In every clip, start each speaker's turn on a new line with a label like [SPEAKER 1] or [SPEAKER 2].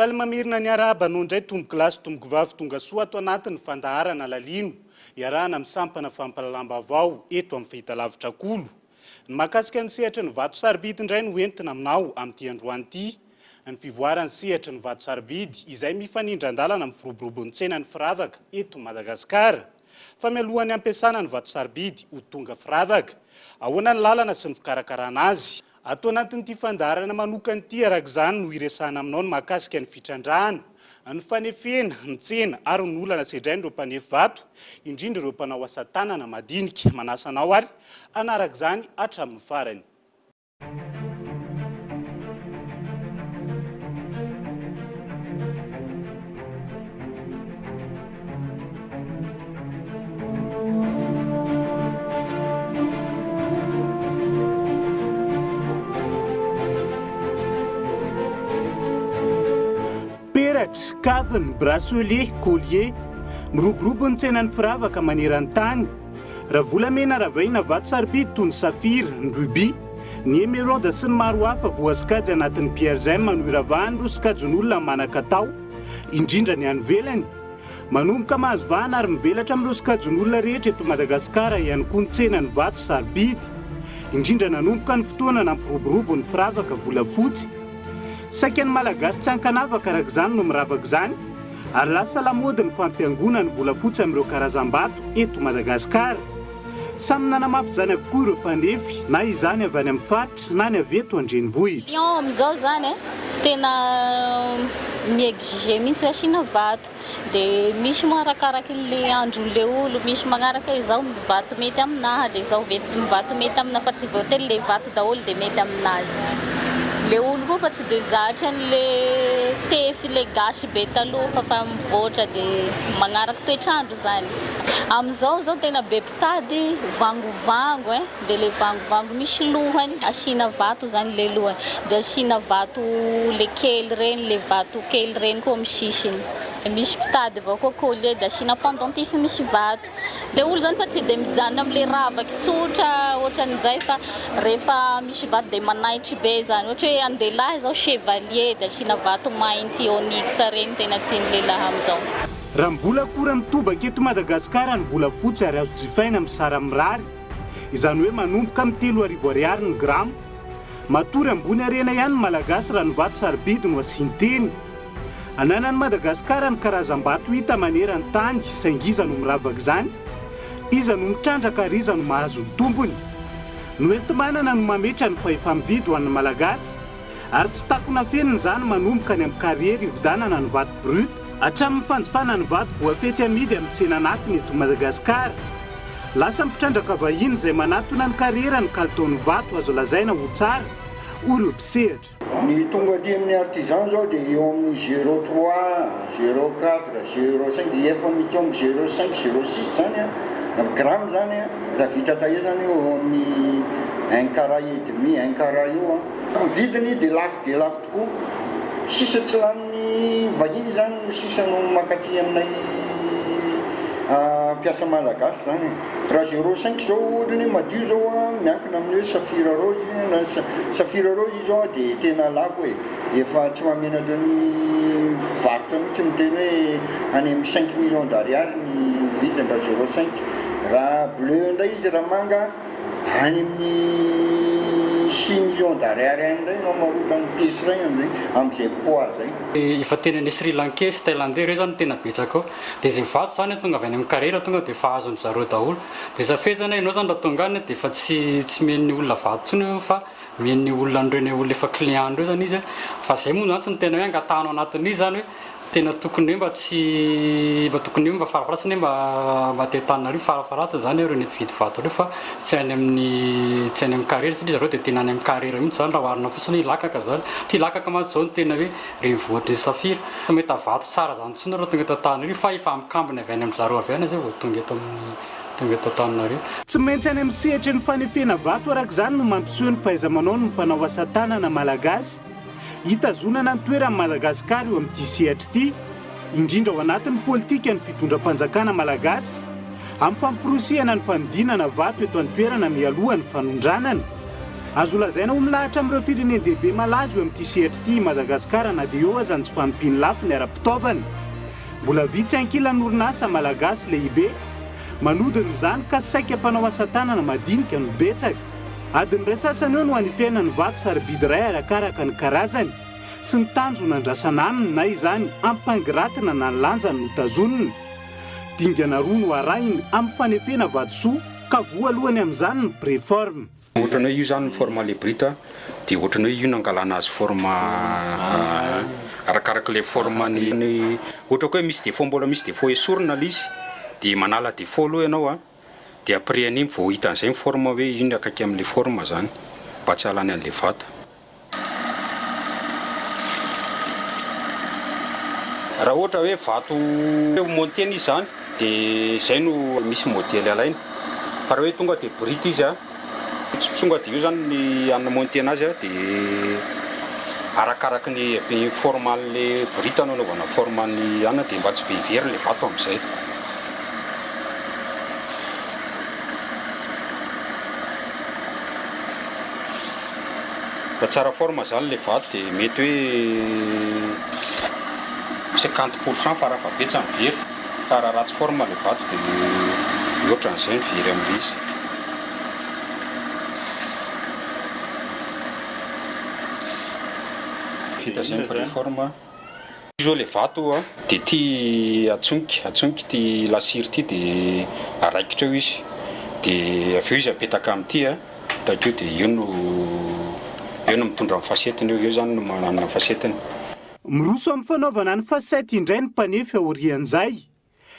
[SPEAKER 1] faly mamirina ny araba no ndray tomboky lasy tomboky vavy tonga soa ato anatin'ny fandaharana lalino iarahana misampana fampalamba avao eto amin'ny fahitalavitra kolo ny mahakasika ny sehatra ny vato sarobidy indray no entina aminao amin'ity androany ity ny fivoarany sehatra ny vato sarobidy izay mifanindra andalana amin'ny firoborobon'ny tsena ny firavaka eto Madagasikara fa mialohany ampiasana ny vato sarobidy ho tonga firavaka ahoana ny lalana sy ny fikarakarana azy ato anatin'ity fandaharana manokana ity araka izany no iresahana aminao ny mahakasika ny fitrandrahana ny fanefena ny tsena ary ny olana sedrain'ireo mpanefy vato indrindra ireo mpanao asa tanana madinika manasa anao ary anaraka izany hatramin'ny farany. Kaviny, bracelet, collier, miroborobo ny tsenan'ny firavaka maneran-tany. Raha volamena ravahina vato sarobidy toy ny safira, ny rubis, ny émeraude sy ny maro hafa voasikajy anatin'ny pierre zay manohy ravahana sokajin'olona manan-katao, indrindra ny any ivelany. Manomboka mahazo vahana ary mivelatra amin'ireo sokajin'olona rehetra eto Madagasikara ihany koa ny tsenan'ny vato sarobidy. Indrindra nanomboka ny fotoana nampiroborobo ny firavaka volafotsy. Saika ny malagasy tsy ankanavaka araka izany no miravaka izany ary lasa lamody ny fampiangona ny volafotsy amin'ireo karazam-bato eto Madagasikara. Samy nanamafy izany avokoa ireo mpanefy na izany avy any amin'ny faritra na ny avy eto an-drenivohitra.
[SPEAKER 2] Amin'izao zany tena miexige mihitsy asiana vato dia misy marakaraky ilay andron'ilay olo, misy magnaraka izao vato mety aminahy dia izao vato mety aminahy fa tsy voatery ilay vato daholo dia mety aminazy. Le olo koa fa tsy dia zatra an'le tefy le gasy be taloha fa mivoatra dia magnaraka toetrandro zany. Amin'izao zao tena be mpitady vangovango dia le vangovango misy lohany asiana vato zany le lohany dia asiana vato le kely reny, le vato kely reny koa amin'ny sisiny. Misy mpitady avao koa collier dia asiana pendentif misy vato. Le olo zany fa tsy dia mijanona amin'le ravaka tsotra ohatran'izay fa rehefa misy vato dia manaitry be zany. Ohatra hoe andelahy zao chevalier dia asiana vato mainty onyx reny tena tiany lehilahy amin'izao.
[SPEAKER 1] Raha mbola akora mitobaka eto Madagasikara ny volafotsy ary azo jifaina amin'ny sara mirary, izany hoe manomboka amin'ny 3,000 ariary ny gramo. Matory ambony arena ihany ny malagasy raha ny vato sarobidy no asian-teny. Ananan'i Madagasikara ny karazam-bato hita maneran-tany saingy iza no miravaka izany, iza no mitrandraka ary iza no mahazo ny tombony. No enti-manana no mametra ny fahefa-mividy ho an'ny malagasy ary tsy takona feniny izany manomboka any amin'ny kariery ividanana ny vato brut hatramin'ny fanjifana ny vato voafety amidy amin'ny tsena anatiny eto Madagasikara. Lasa mpitrandraka vahiny izay manatona ny kariera ny kalitaon'ny vato azo lazaina ho tsara ho ireo mpisehatra.
[SPEAKER 3] Ny tonga aty amin'ny artisan zao dia eo amin'ny 0,3, 0,4, 0,5, efa mitombo 0,5, 0,6 zany grame zany raha vita taia zany eo amin'ny 1 carat et demi, 1 carat eo. Ny vidiny dia lafo tokoa. Sisa tsy lanin'ny vahiny zany no sisa no makaty aminay piasa malagasy zany. Raha 0,5 zao ohatra hoe madio zao miankina amin'ny hoe safira rose na safira rose zao dia tena lafo efa tsy mamenatra ny varotra mihitsy miteny hoe any amin'ny 5 millions d'ariary ny vidiny raha 0,5. Raha bleu indray izy raha manga any amin'ny 6 millions d'ariary indray no marotany pièce iray amin'izay poids zay.
[SPEAKER 4] Efa tena ny Sri Lankais sy Thaïlandais ireo zany tena betsaka ao dia izay vato zany tonga avy any amin'ny carrière tonga dia efa azony zareo daholo dia safezana ianao zany raha tonga any dia efa tsy mihen'ny olona vato tsony fa mihen'ny olona an'ireny olona efa client andreo zany izy fa izay moa zany tsy ny tena hoe angatahana anatin'izy zany hoe tena tokony hoe mba farafaratsy mba te-Antananarivo farafaratsy zany ireo ny mpividy vato ireo fa tsy any amin'ny carrière satria zareo dia tena any amin'ny carrière mihitsy zany raha oharina fotsiny lakaka zany. Ty lakaka mantsy zao no tena hoe renivohitry ny safira mety vato tsara zany tsony raha tonga eto Antananarivo fa efa mikambiny avy any amin'ny zareo avy any zay vao tonga eto Antananarivo.
[SPEAKER 1] Tsy maintsy any amin'ny sehatra ny fanefena vato araka izany no mampiseho ny fahaiza-manao ny mpanao asa tanana malagasy hitazonana ny toerany Madagasikara eo amin'ity sehatra ity, indrindra ao anatin'ny politika ny fitondram-panjakana malagasy amin'ny fampirosehana ny fanodinana vato eto an-toerana mialoha ny fanondranana. azo lazaina ho milahatra amin'ireo firenendehibe malazo eo amin'ity sehatra ity Madagasikara na dia eo azany tsy fampiany lafo ny ara-pitaovana. Mbola vitsy ankilan'ny orinasa malagasy lehibe manodina izany ka saika mpanao asa tanana madinika no betsaka. Adiny iray sasany eo no hanifeana ny vato sarobidy iray arakaraka ny karazany sy ny tanjona andrasana aminy na izany ampangiratana na ny lanjany no tazonina. Dingana roa no arahiny amin'ny fanefena vatosoa ka voalohany amin'izany ny préforme.
[SPEAKER 5] Ohatran'ny hoe io zany ny forme lébrite dia ohatran'ny hoe io nangalana azy forme arakaraka le forme ny ohatran'ny hoe misy défaut mbola misy défaut esorina izy dia manala défaut aloha ianao dia après an'iny vao hita an'izay forme hoe io ny akaiky amin'le forme zany mba tsy halany an'le vato. Raha ohatra hoe vato montena izy zany dia izay no misy modèle alaina fa raha hoe tonga dia brute izy tsonga dia io zany ny anna montena azy dia arakaraka ny forman'le brute no anaovana forman'ny anna dia mba tsy be very le vato amin'izay. Raha tsara forme zany le vato dia mety hoe 50% farafabetsany very fa raha ratsy forme le vato dia ohatran'izay ny very amin'ilay izy. Vita zay ny préforme izy le vato dia ty atsoniky ty lasiro ty dia araikitra eo izy dia avy eo izy apetaka amin'ity takeo dia eo no mitondra amin'ny fasetiny eo zany no manana fasetiny.
[SPEAKER 1] Miroso amin'ny fanaovana ny fasety indray ny mpanefy aorian'izay.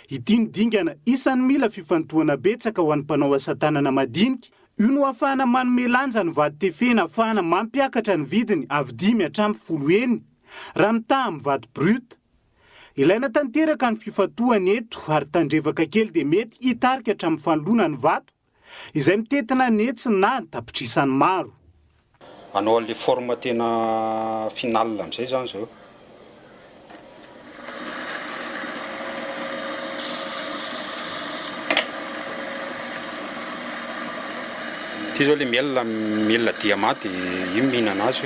[SPEAKER 1] Ity ny dingana isan'ny mila fifantohana betsaka ho an'ny mpanao asa tanana madinika. Io no ahafahana manome lanja ny vato tefena ahafahana mampiakatra ny vidiny avy 5 hatramin'ny 10 eny raha mitaha amin'ny vato brute. Ilaina tanteraka ny fifantohana eto ary tandrevaka kely dia mety hitarika hatramin'ny fanoloana ny vato izay mitetina netsy na tapitrisany maro.
[SPEAKER 5] Anao an'le forme tena final amin'izay zany zao. Ty zao le miel diamant io mihinana azy.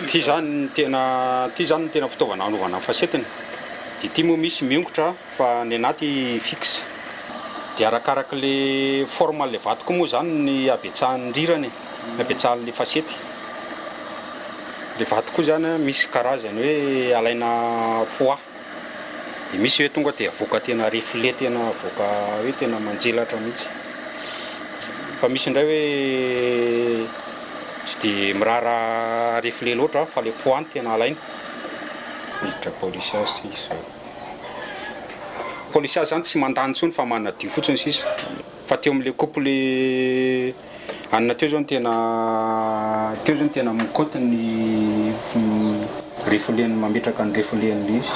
[SPEAKER 5] Ty zany tena fitaovana anaovana fasetiny. Dia ty moa misy miongotra fa ny anaty fixe. Dia arakaraka le forme le vato koa moa zany ny abetsahan'ny rirany, abetsahan'le fasety. Le vato koa zany misy karazany hoe alaina poids. Dia misy hoe tonga dia avoaka tena reflet tena avoaka hoe tena manjelatra mihitsy. Fa misy indray hoe tsy dia mirara reflet loatra fa le poids tena alaina. Miditra polissage izy. Polissage zany tsy mandany intsony fa manadio fotsiny sisa. Fa teo amin'le couple anona teo zany tena mikoty ny reflet mametraka ny reflet an'ilay izy.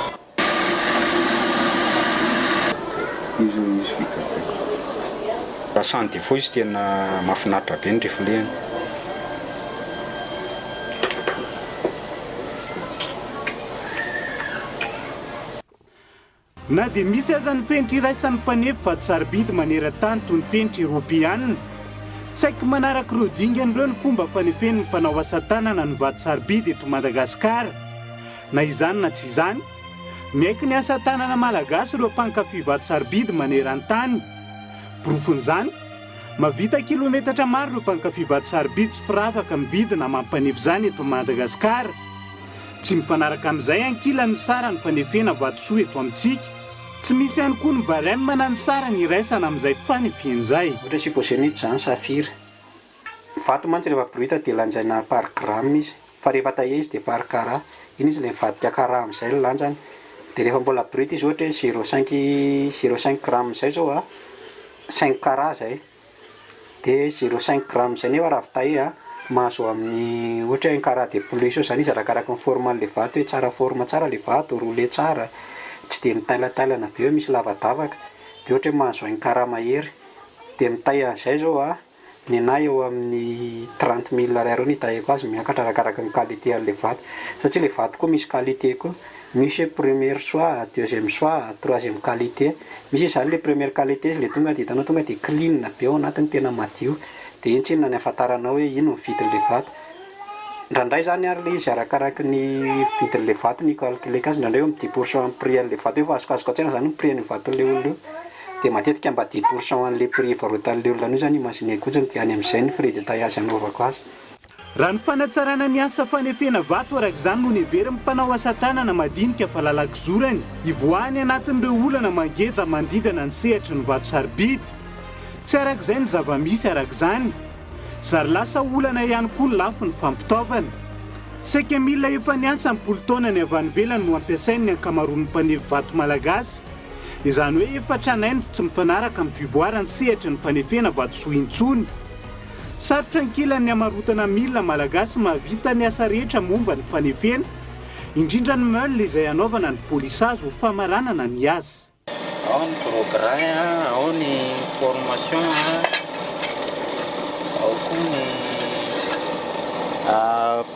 [SPEAKER 5] Izy vita. Raha sans défaut izy tena mahafinaritra be ny reflet.
[SPEAKER 1] Na dia misy aza ny fenitra iraisan'ny mpanefy vato sarobidy maneran-tany toy ny fenitra eropeanina. Saika manaraka ireo dingana ireo ny fomba fanefen'ny mpanao asa tanana ny vato sarobidy eto Madagasikara. Na izany na tsy izany, miaiky ny asa tanana malagasy ireo mpankafy vato sarobidy maneran-tany. Profon'izany, mavita kilometatra maro ireo mpankafy vato sarobidy tsy firavaka mividina mampanefy izany eto Madagasikara. Tsy mifanaraka amin'izay ankilan'ny sara ny fanefena vatosoa eto amintsika. Tsy misy ihany koa ny barème na ny sara ny iraisana amin'izay fanefian'izay.
[SPEAKER 6] Ohatra supposénity zany safira. Vato mantsy rehefa brute dia lanjaina par gramme izy. Fa rehefa taillé izy dia par carat. Iny izy ilay mivadika carat amin'izay ny lanjany. Dia rehefa mbola brute izy ohatra hoe 0,5 gramme izay zao 5 carat zay. Dia 0,5 gramme zay nefa raha taillé mahazo amin'ny ohatra 1 carat de plus io zany izy arakaraka ny forman'le vato hoe tsara forme tsara le vato, roulé tsara. Tsy dia mitailatalana be hoe misy lavadavaka. Dia ohatra hoe mahazo 1 carat mahery. Dia mitaille an'izay zao ny anahy eo amin'ny 30 000 ariary eo ny tailleko azy miakatra arakaraka ny qualité an'le vato. Satria le vato koa misy qualité koa. Misy hoe première soie, deuxième soie, troisième qualité. Misy zany le première qualité izy le tonga dia hitanao tonga dia clean be ao anatiny tena madio. dia iny tsinona ny afantaranao hoe ino mividin'la vato ndraindray zany ary le izy arakaraky ny vidin'la vato ny calculeka azy ndraindray eo amin'ny 10% prix an'la vato eo fa azokazoko an-tsaina zany prix ny vaton'le olona io dia matetika mba 10% an'le prix varotan'le olona io zany imagine kotsiny dia any amin'izay ny frais de taillage anaovako azy.
[SPEAKER 1] Raha ny fanatsarana ny asa fanefena vato araka izany no nevery mpanao asa tanana madinika fa lalakizorany ivoahany anatin'ireo olana mangeja mandidana ny sehatra ny vato sarobidy. Tsy arak'izay ny zava-misy arak'izany zary lasa olana ihany koa ny lafo ny fampitaovana. Saika mila efa niasa ny politaona ny avy any ivelany no ampiasainy ny ankamaroan'ny mpanefy vato malagasy. Izany hoe efa tranainy tsy mifanaraka amin'ny fivoarany sehatra ny fanefena vato soa intsony. Sarotra ankilan'ny amarotana milina malagasy mahavita ny asa rehetra momba ny fanefena, indrindra ny meule izay anaovana ny polisage ho famaranana ny azy.
[SPEAKER 7] Ao ny programme, ao ny formation, ao koa ny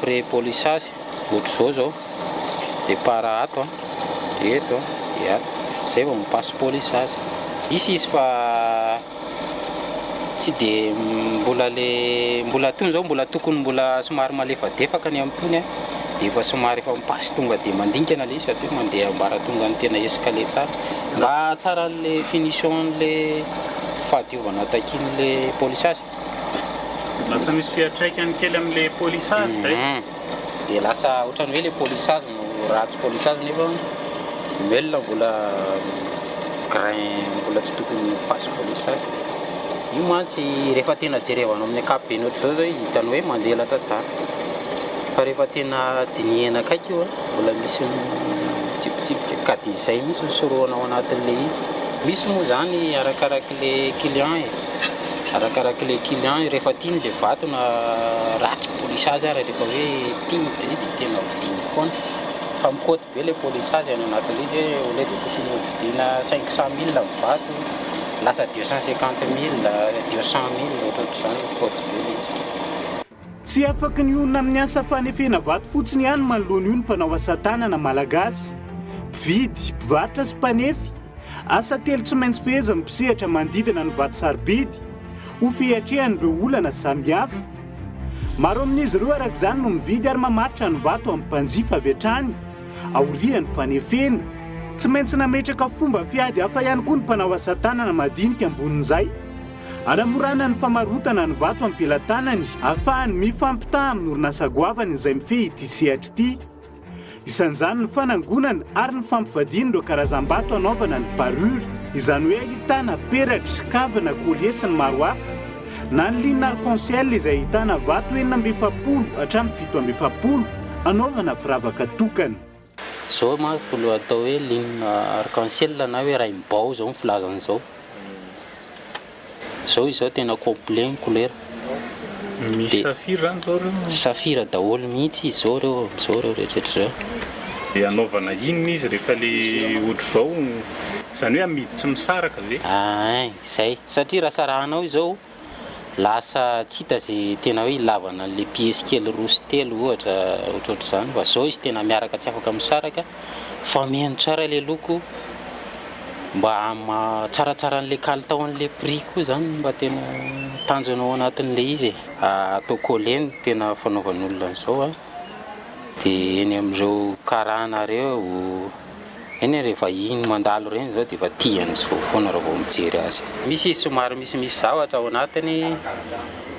[SPEAKER 7] pré-polissage, ohatr'izao zao, départ ato, eto, zay vao mipasse polissage. Izy fa tsy dia mbola tony zao mbola tokony mbola somary malefadefaka ny amin'ny dia efa somary efa mipasy tonga dia mandinkana le izy fa teo mandeha ambaratonga ny tena escalier tsara mba tsara le finition le fahadiovana takin'le polissage.
[SPEAKER 8] Lasa misy fiatraikany kely amin'le polissage zay.
[SPEAKER 7] Dia lasa ohatrany hoe le polissage no ratsy polissage nefa meule mbola grain mbola tsy tokony mipasy polissage. Io mantsy rehefa tena jerevanao amin'ny ankapobeny ohatr'izao zao hitanao hoe manjelatra tsara. Fa rehefa tena dinihana akaiky io mbola misy mitsipitsipika ka dia izay misy misorohanao anatin'le izy. Misy moa zany arakaraky le client arakaraky le client rehefa tiany le vato na ratsy polissage ary rehefa hoe tiany dia tena vidiny foana. Fa mikoty be le polissage any anatin'le izy hoe ole dia tokony vidina 500 000 ny vato lasa 250 000 200 000 ohatr'izany mikoty be le izy.
[SPEAKER 1] Tsy afaka ny olona amin'ny asa fanefena vato fotsiny ihany manoloana io ny mpanao asa tanana malagasy. Mpividy, mpivarotra sy mpanefy asa telo tsy maintsy feheza mpisehatra mandidina ny vato sarobidy ho fiatrehan'ireo olana samihafa. Maro amin'izy ireo arak'izany no mividy ary mamaritra ny vato amin'ny mpanjifa avy hatrany aorian'ny fanefena. Tsy maintsy nametraka fomba fiady hafa ihany koa ny mpanao asa tanana madinika ambonin'izay anamorana ny famarotana ny vato ampelantanany ahafahany mifampitaha amin'ny orinasa goavany izay mifehy ity sehatra ity. Isan'izany ny fanangonana ary ny fampivadiana ireo karazam-bato anaovana ny parure, izany hoe ahitana peratra, kavina, collier sy ny maro hafa, na ny ligne arc-en-ciel izay ahitana vato 770 hatramin'ny 770 anaovana firavaka tokana.
[SPEAKER 7] Zao manko lo atao hoe ligne arc-en-ciel na hoe rainbow zao ny filazan'izao. Zao izao tena complet ny couleur.
[SPEAKER 8] Misy safira zany zao reo.
[SPEAKER 7] Safira daholo mihitsy izao reo rehetrarehetra.
[SPEAKER 8] Dia anaovana inona izy rehefa le ohatr'izao izany hoe amidy tsy misaraka ve?
[SPEAKER 7] Zay satria raha sarahanao izao lasa tsy hita zay tena hoe ilavana le pièce kely rosy telo ohatr'izany. Fa zao izy tena miaraka tsy afaka misaraka fa mihaino tsara le loko mba tsaratsara an'le kalitaon'le prix koa zany mba tena tanjonao anatin'le izy. Atao collet tena fanaovan'olona an'izao dia eny amin'ireo karanareo eny rehefa iny mandalo reny zao dia efa tiany zao foana raha vao mijery azy. Misy somary misy zavatra ao anatiny,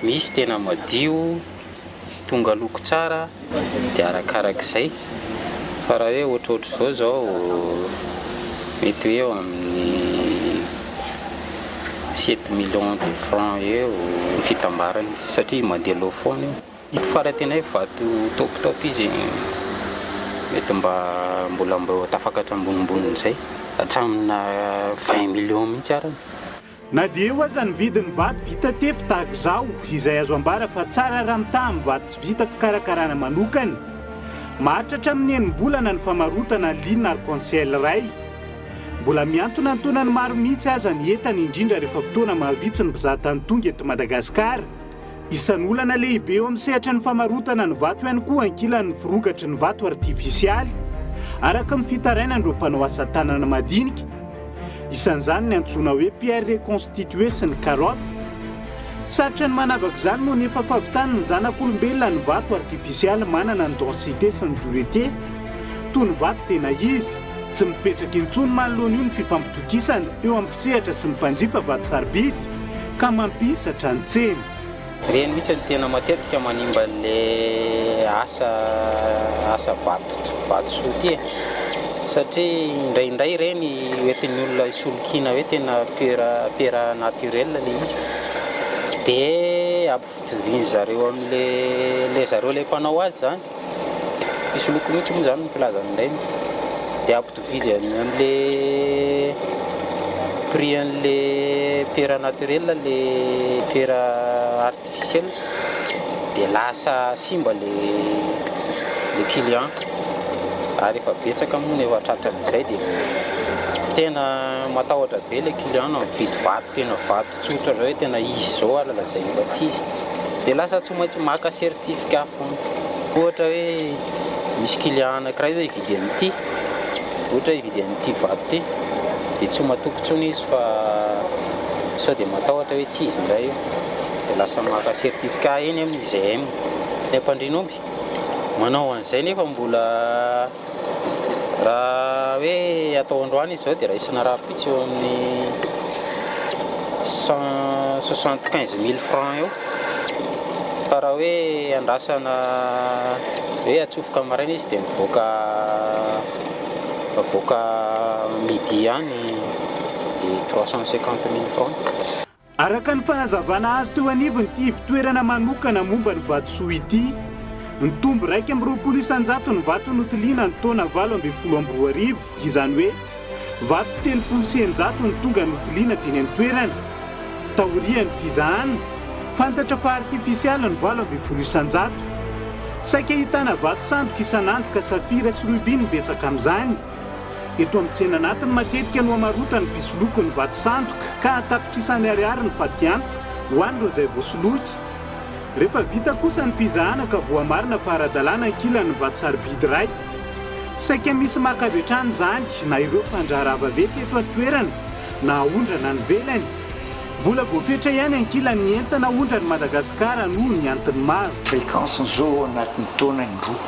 [SPEAKER 7] misy tena madio, tonga loko tsara dia arakarak'izay. Fa raha hoe ohatrohatr'izao zao mety hoe amin'ny 7 millions de francs eo ny fitambarany satria mandeha loha foana io. Ito fara tena hoe vato top izy mety mbola tafakatra ambonimboniny hatramina 20 millions mihitsy arany.
[SPEAKER 1] Na dia eo aza ny vidin'ny vato vita tefy tahaka izao izay azo ambara fa tsara raha mitaha amin'ny vato tsy vita fikarakarana manokana. Mahatratra amin'ny enim-bolana ny famarotana ligne arc-en-ciel iray. Mbola miantona antonany maro mihitsy aza ny entany indrindra rehefa fotoana mahavitsy ny mpizahatany tonga eto Madagasikara. Isan'ny olana lehibe eo amin'ny sehatra ny famarotana ny vato ihany koa ankilan'ny firogatry ny vato artifisialy araka ny fitarainan'ireo mpanao asa tanana madinika. Isan'izany ny antsoina hoe pierre reconstituée sy ny carotte. Sarotra ny manavaka izany moa nefa fahavitany ny zanak'olombelona ny vato artifisialy manana ny densité sy ny dureté toy ny vato tena izy tsy mipetraka intsony manoloana io ny fifampitokisany eo ampisehatra sy ny mpanjifa vato sarobidy ka mampisatra ny tsena.
[SPEAKER 7] Reny mihitsy ny tena matetika manimba le asa vato soty satria indraindray reny oentin'ny olona isolokina hoe tena pera naturel le izy dia ampifotoviany zareo amin'le zareo le mpanao azy zany isoloko mihitsy moa zany ny filazan'ireny dia ampitovizany amin'le prix an'le pera naturel le pera artificiel dia lasa simba le client ary efa betsaka moa ny efa tratran'izay dia tena matahotra be le client no mividy vato tena vato tsotra hoe tena izy zao alalazay mba tsy izy dia lasa tsy maintsy maka certificat foana ohatra hoe misy client anankiray zay hividy an'ity ohatra hividy an'ity vato ty dia tsy matokontsony izy fa sao dia matahotra hoe tsy izy indray io dia lasa maka certificat eny amin'izay ny ampandrinomby manao an'izay nefa mbola raha hoe atao androany izy zao dia raisina rapitsy eo amin'ny 175 000 francs eo fa raha hoe andrasana hoe atsofoka maraina izy dia mivoaka midi any dia 350 000 francs.
[SPEAKER 1] Araka ny fanazavana azy teo anivony ity fitoerana manokana momba ny vatosoa ity ny tombo 1,900 ny vato notiliana ny taona 720 izany hoe vato 300 ny tonga notiliana teny an-toerana taorian'ny fizahana fantatra fa artifisialy ny 720 saika hitana vato sandoka isanandro ka safira sy rubis ny betsaka amin'izany eto amin'ny tsena anatiny matetika no amarotany pisoloko ny vato sandoka ka atapitrisany ariary ny fatiantoka ho an'ireo izay voasoloky rehefa vita kosa ny fizahana ka voamarina fa ara-dalàna ankilan'ny vato sarobidy ray saika misy makavetrany zany na ireo mpandrahara avavety eto an-toerana na aondrana ny velany mbola voafetra ihany ankilan'ny entana aondrany Madagasikara noho ny antony maro.
[SPEAKER 9] Fréquence zao anatin'ny taona ny roa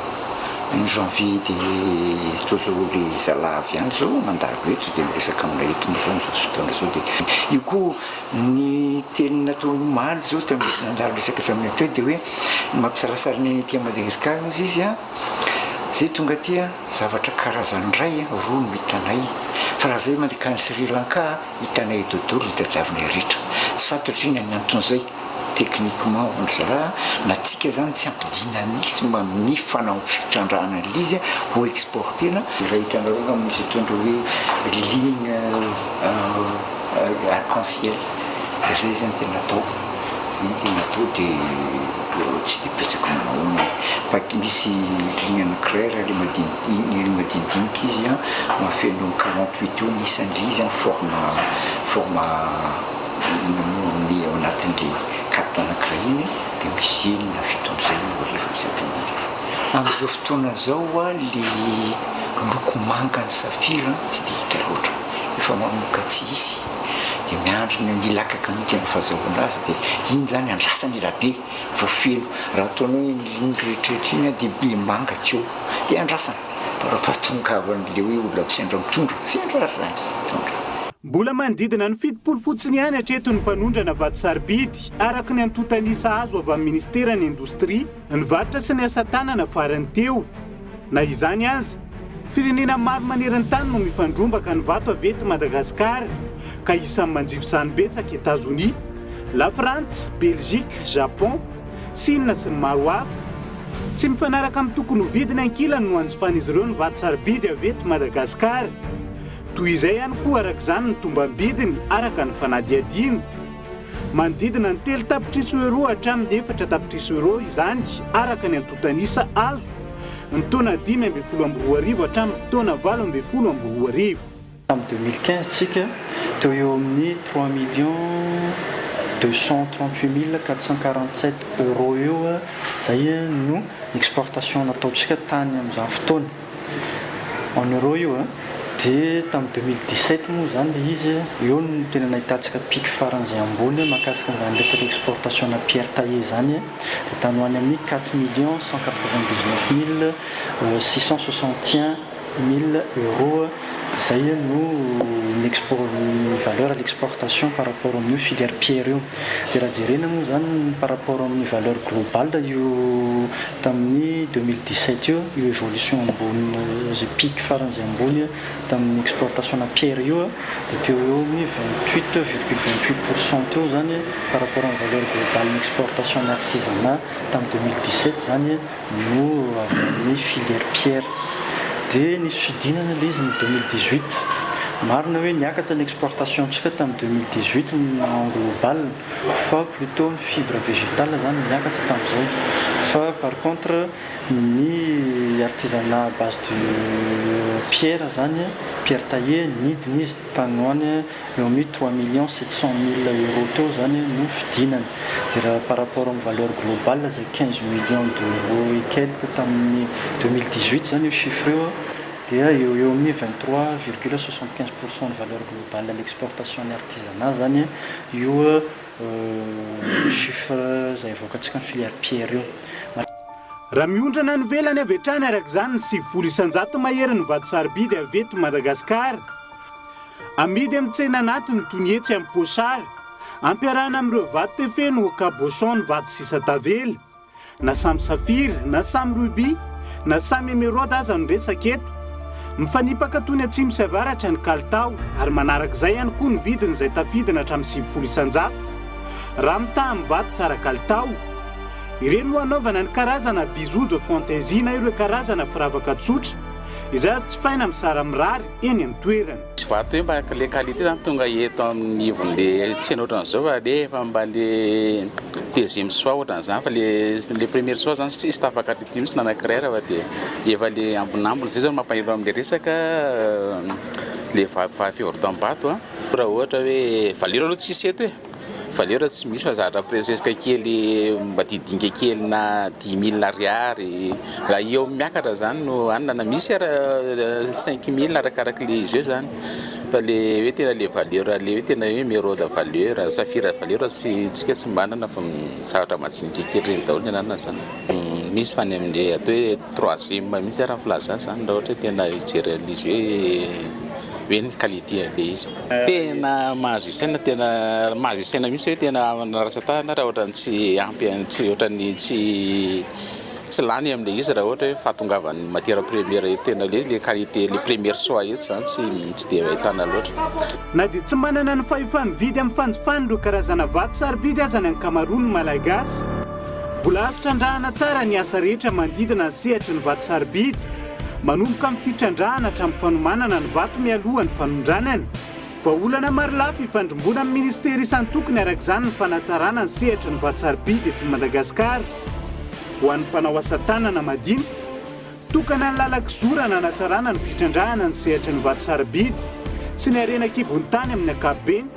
[SPEAKER 9] ny janvier dia tozao le zalavy ihany zao mandalo eto dia miresaka amina etony zao taona zao dia io koa ny teny natomaly zao tamindalo resaka tamin'ny ateo dia hoe mampisarasary ny tia Madagasikara izy a zay tonga tia zavatra karazany ray roa no hitanay fa raha zay mandika ny Sri Lanka hitanay dodolo hitadiavina ritra tsy fantatriny ny anton'izay techniquement onzara na tsika zany tsy ampy dynamisme amin'ny fanao fitrandrahana l'izy ho exportena raha hitranareo misy tondro hoe ligne arc-en-ciel zay zany tena atao dia tsy dia betsaka manao paky misy ligne anankiray raha le madinidinika izy a mafeno 48 eo nisan'izy en forme ny ao anatin'le carte anankiray iny dia misy enina fito amin'izay rehefa misakanarefa amin'izao fotoana zao a le loko manga ny safira tsy dia hita loatra efa mamoka tsy isy dia miandro ny lakaka mity amin'ny fahazahoana azy dia iny zany andrasany rabe voafelo raha ataonao ny ligne rehetrarehetra iny dia be manga tsy eo dia andrasana parapatongavan'le hoe olona mpisendra mitondra sy andrasa zany tonga.
[SPEAKER 1] Mbola manodidina ny 7 fotsiny ihany hatreto ny mpanondrana vato sarobidy araka ny antotanisa azo avy amin'ny ministeran'ny indostria ny varotra sy ny asa tanana farany teo na izany azy firenena maro maneran-tany no mifandrombaka ny vato avy eto Madagasikara ka isan'ny manjifa izany betsaka États-Unis, la France, Belgique, Japon, Chine sy ny maro hafa tsy mifanaraka amin'ny tokony ho vidiny ankilany no anjifan'izy ireo ny vato sarobidy avy eto Madagasikara toy izay ihany koa araka izany ny tombam-bidiny araka ny fanadihadiny manodidina ny 3 tapitrisa euro hatramin'ny 4 tapitrisa euro izany araka ny antotanisa azo ny taona 5,12 hatramin'ny taona 7,12.
[SPEAKER 10] Amin'ny 2015 tsika teo eo amin'ny 3 238 447 euro eo zay no exportation nataontsika tany amin'izany fotoana en euro io dia tamin'ny 2017 moa zany le izy eo no tena nahitantsika pic faran'izay ambony mahakasika an'izany resaka exportation-na pierre taillé zany dia tany ho any amin'ny 4 661 000 zay no valeur à l'exportation par rapport amin'ny filière pierre io dia raha jerena moa zany par rapport amin'ny valeur globale io tamin'ny 2017 io évolution ambony zay pic faran'izay ambony tamin'ny exportation-na pierre io dia teo eo amin'ny 28,28% teo zany par rapport amin'ny valeur globale ny exportation ny artisanat tamin'ny 2017 zany no avy amin'ny filière pierre. Dia nisy fidinana ilay izy ny 2018 marina hoe niakatra ny exportation-tsika tamin'ny 2018 en global fa plutôt ny fibre végétale zany niakatra tamin'izay fa par contre ny artisanat base de pierre zany pierre taillé nidiny izy tany hoany eo amin'ny 3 700 000 euros teo zany no fidinany dia raha par rapport amin'ny valeur globale zay 15 millions d'euros et quelque tamin'ny 2018 zany io chiffre eo dia eo amin'ny 23,75% de valeur globale à l'exportation ny artisanat zany io chiffre zay avoakantsika ny filière pierre io.
[SPEAKER 1] Raha miondrana ny velany avy hatrany araka izany ny 700 mahery ny vato sarobidy avy eto Madagasikara amidy amin'ny tsena anatiny tonietsy amin'ny posary ampiarahana amin'ireo vato tefeno cabochon ny vato sisa tavela na samy safira na samy ruby na samy émeraude aza no resaka eto mifanipaka tony atsimo sy avaratra ny kalitao ary manarak'izay ihany koa ny vidiny izay tafidina hatramin'ny 700 raha mitaha amin'ny vato tsara kalitao ireny no anaovana ny karazana bijoux de fantaisie na ireo karazana firavaka tsotra izay azo tsy faina misara mirary eny amin'ny toerana.
[SPEAKER 11] Tsy vato hoe mba le qualité zany tonga eto amin'ny ivon'le tsena ohatran'izao fa le efa mba le deuxième soir ohatran'izany fa le première soir zany tsy tafaka tety mihitsy nanankiray fa dia efa le ambonambony zay zany mampahelo amin'le resaka le fivarotam-bato raha ohatra hoe valeur aloha tsisy eto hoe valeur tsy misy fa zatra presque kely mba didinika kely na 10 000 ariary raha eo miakatra zany no anina na misy ara 5 000 arakaraky le izy eo zany fa le hoe tena le valeur le hoe tena hoe émeraude valeur safira valeur tsika tsy manana fa zavatra matsinika kely reny daholo ny anana zany misy fa ny amin'le atao hoe 3e misy araha filaza zany raha ohatra tena hijery izy hoe ny qualité le izy tena mahazo isaina tena mahazo isaina misy hoe tena narasatahana raha ohatra tsy ampy tsy ohatra ny tsy lany amin'le izy raha ohatra hoe fahatongavan'ny matière première tena le qualité le première soir eto zany tsy dia ahitana loatra
[SPEAKER 1] na dia tsy manana ny fahefamividy amin'ny fanjifany ireo karazana vato sarobidy aza ny ankamaroany malagasy mbola azo trandrahana tsara ny asa rehetra mandidina ny sehatra ny vato sarobidy manomboka amin'ny fitrandrahana hatramin'ny fanomanana ny vato mialoha ny fanondranana fa olana maro lafo ifandromboana amin'ny ministera isan-tokony araka izany ny fanatsarana ny sehatra ny vato sarobidy eto Madagasikara ho an'ny mpanao asa tanana madinika tokana ny lalakizorana hanatsarana ny fitrandrahana ny sehatra ny vato sarobidy sy ny harena-kibony tany amin'ny ankapobeny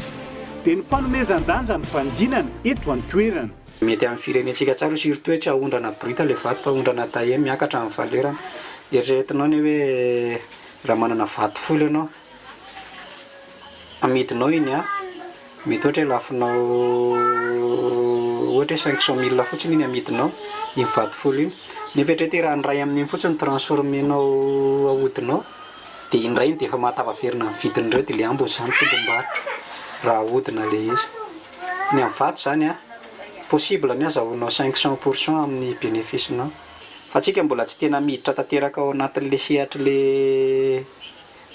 [SPEAKER 1] dia ny fanomezan-danja ny fandinana eto an-toerana.
[SPEAKER 6] Mety amin'ny firenentsika tsara surtout hoe tsy ahondrana brut le vato fa ahondrana taillé miakatra amin'ny valeur. Eritreretinao ny hoe raha manana vato folo ianao amidinao iny mety ohatra hoe lafinao ohatra 500 000 fotsiny iny amidinao iny vato folo iny nefa eritrerety raha ny ray amin'iny fotsiny transformenao ahodinao dia iny ray iny dia efa mahatafaverina ny vidin'ireo dia le ambony zany tombom-barotra raha ahodina le izy ny amin'ny vato zany possible ny azahoanao 500% amin'ny bénéficenao fa tsika mbola tsy tena miditra tanteraka ao anatin'le sehatra le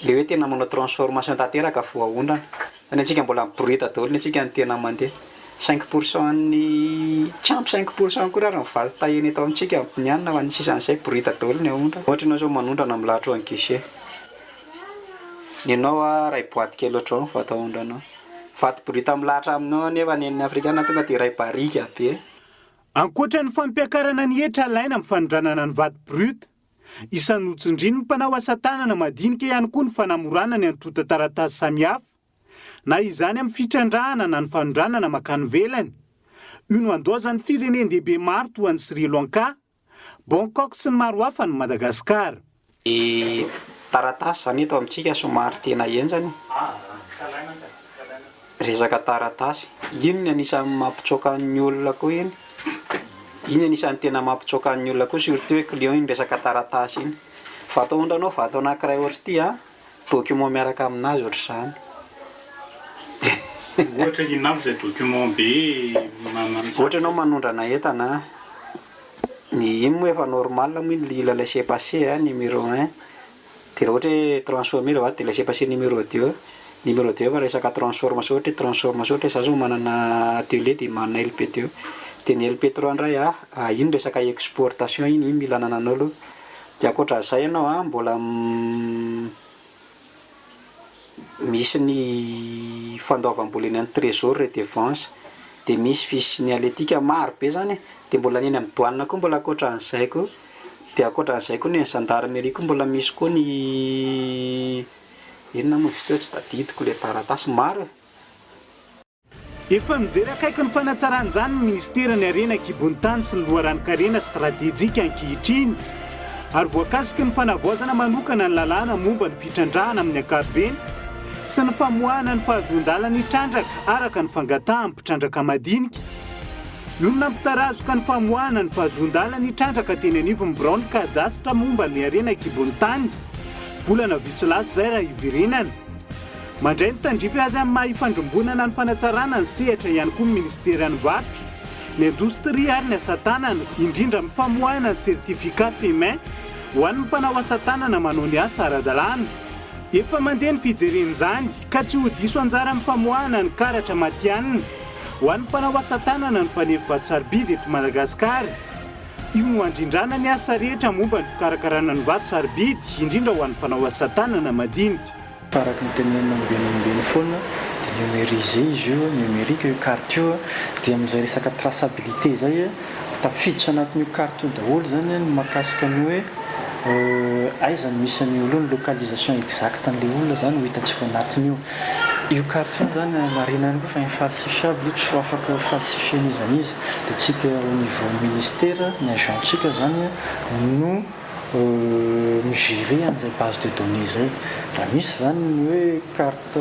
[SPEAKER 6] hoe tena manao transformation tanteraka vo ahondrana fa ny antsika mbola brut daholo ny antsika ny tena mandeha 5% ny tsy ampy 5% koa raha ny vato taillé eto amintsika ny anina fa ny sisan'izay brut daholo ny ahondrana ohatra ianao zao manondrana amin'ny lahatra en guichet ny anao ray boîte kely ohatranao vato ahondranao vato brut amin'ny lahatra aminao nefa ny afrikana tonga dia ray barika be.
[SPEAKER 1] Ankoatra ny fampiakarana ny hetra alaina amin'ny fanondranana ny vato brut isan'ny notsindriny ny mpanao asa tanana madinika ihany koa ny fanamorana ny antota taratasy samihafa na izany amin'ny fitrandrahana na ny fanondranana makany velany io no andozan'ny firenendehibe maro toa ny Sri Lanka, Bangkok sy ny maro hafa ny Madagasikara.
[SPEAKER 6] taratasy zany eto amintsika somary tena enjany resaka taratasy iny ny anisan'ny mampitsoaka ny olona koa iny anisan'ny tena mampitsoaka ny olona koa surtout hoe client iny resaka taratasy iny fa atao ondranao va atao anankiray ohatr'ity document miaraka aminazy ohatr'izany
[SPEAKER 1] ohatra inona zay document be
[SPEAKER 6] ohatra anao manondrana entana ny iny moa efa normal moa le laissez-passer numéro 1 de ohatra hoe transformer va de laissez-passer numéro 2 numéro 2 fa resaka transformation ohatra transformation ohatra zaho manana atelier de manana LP2 de ny LP3 ndray iny resaka exportation iny mila ananan'olo de akoatran'izay ianao mbola misy ny fandaovam-bola eny amin'ny trésor redevance de misy fiche signalétique maro be zany de mbola neny amin'ny douane koa mbola akoatran'izay koa de akoatran'izay koa ny gendarmerie koa mbola misy koa ny inona moa izy teo tsy tadidiko le taratasy maro
[SPEAKER 1] efa mijery akaiky ny fanatsaran'izany ny ministera ny arena kibon'tany sy ny loharanokarena stratejika ankehitriny ary voakasiky ny fanavoazana manokana ny lalàna momba ny fitrandrahana amin'ny ankapobeny sy ny famoahana ny fahazoan-dalana hitrandraka araka ny fangatahan'ny mpitrandraka madinika io no nampitarazoka ny famoahana ny fahazoan-dalana hitrandraka teny anivon'ny Brown kadastra momba ny arena kibon'tany volana vitsilasa zay raha ivirinana mandray ny tandrify azy amin'ny mahifandrombonana ny fanatsarana ny sehatra ihany koa ny ministera ny varotra ny indostria ary ny asatanana indrindra amin'ny famoahana ny certificat fémin ho an'ny mpanao asatanana manao ny asa ara-dalàna efa mandeha ny fijeren'izany ka tsy ho diso anjara amin'ny famoahana ny karatra matianina ho an'ny mpanao asatanana ny mpanefy vato-sarobidy eto Madagasikara io no andrindrana ny asa rehetra momba ny fikarakarana ny vato-sarobidy indrindra ho an'ny mpanao asatanana madinika
[SPEAKER 10] araka ny tenenina ambenimbeny foana de numérisé izy io numérique io carte io de amin'izay resaka traçabilité zay tafiditra anatin'io carte io daholo zany ny mahakasika ny hoe aiza ny misy ny olona localisation exacte an'le olona zany ho hitantsika anatin'io io carte io zany marinany koa fa infalsifiable io tsy afaka falsifien'izany izy de tsika au niveau ministère ny agentsika zany no migérer an'izay base de données zay raha misy zany ny hoe carte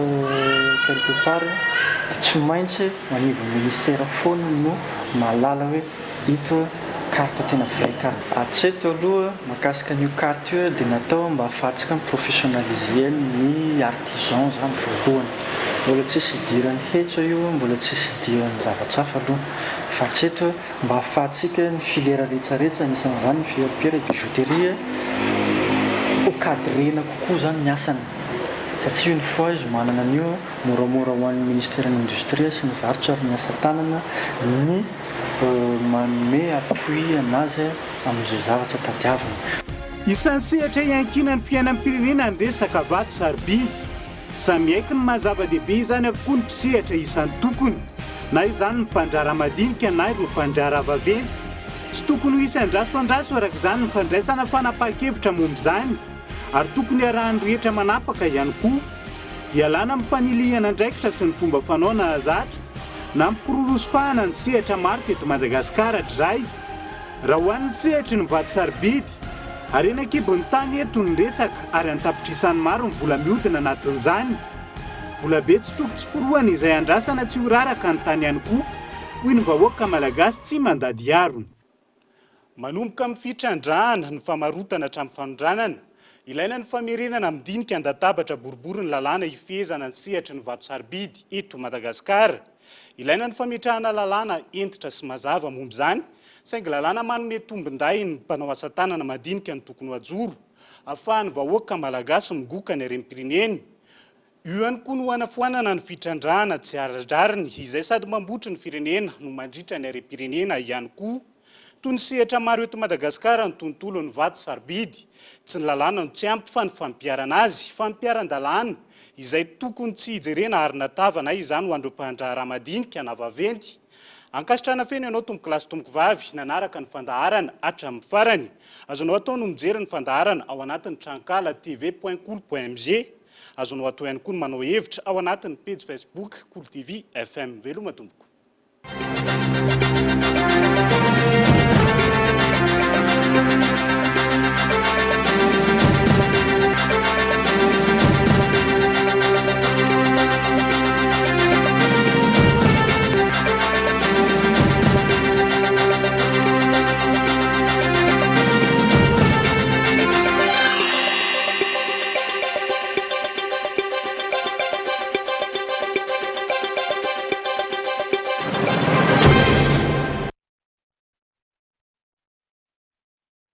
[SPEAKER 10] quelque part de tsy maintsy anivon'ny ministère foana no mahalala hoe ito carte tena vrai carte hatseto aloha mahakasika an'io carte io dia natao mba ahafahantsika professionnaliser ny artisan zany voalohany mbola tsisy idirany hetra io mbola tsisy idirany zavatra hafa aloha fa hatseto mba ahafahantsika ny filière rehetrarehetra anisan'izany ny fier-pierre et bijouterie cadrena kokoa zany ny asany satria une fois izy manana an'io moramora ho an'ny ministère ny industrie sy ny varotra ary ny asa tanana ny manome appui anazy amin'izay zavatra tadiavina
[SPEAKER 1] isan'ny sehatra iankina ny fiainam-pirenena ny resaka vato sarobidy samy haiko ny mahazava-dehibe izany avokoa ny mpisehatra isan'ny tokony na izany ny mpandrara madinika na ireo mpandrara vaventy tsy tokony ho isy andrasoandraso araka izany ny fandraisana fanapa-kevitra momba izany ary tokony arahany rehetra manapaka ihany koa ialana amin'ny fanilihana andraikitra sy ny fomba fanao na zatra na mipirorosofahana ny sehatra maro teto Madagasikara hatrizay raha ho an'ny sehatry ny vato sarobidy arena kibon'tany eto ny resaka ary antapitrisany maro ny vola mihodina anatin'izany vola be tsy toko tsy forohana izay andrasana tsy ho raraka ny tany ihany koa hoy ny vahoaka malagasy tsy mandady arony manomboka amin'ny fitrandrahana ny famarotana hatramin'ny fanondranana ilaina ny famerenana midinika andatabatra boribory ny lalàna hifehezana ny sehatry ny vato sarobidy eto Madagasikara ilaina ny fametrahana lalàna entitra sy mazava momba izany saingy lalàna manome tombonday ny mpanao asa tanana madinika ny tokony ho ajoro ahafahan'ny vahoaka malagasy migoka ny harem-pireneny io ihany koa no hanafoanana ny fitrandrahana tsy aradrariny izay sady mambotra ny firenena no mandritra ny harem-pirenena ihany koa toy ny sehatra maro eto Madagasikara ny tontolo ny vato sarobidy tsy ny lalàna no tsy ampy fa ny fampiarana azy fampiaran-dalàna izay tokony tsy hijerena ary natavana izany ho andreo mpandrahara madinika na vaventy ankasitrana feno ianao tomboky lasy tomboky vavy nanaraka ny fandaharana hatramin'ny farany azonao atao no mijery ny fandaharana ao anatin'ny trankala tv.cool.mg azonao atao ihany koa ny manao hevitra ao anatin'ny page Facebook Cool TV FM veloma tomboko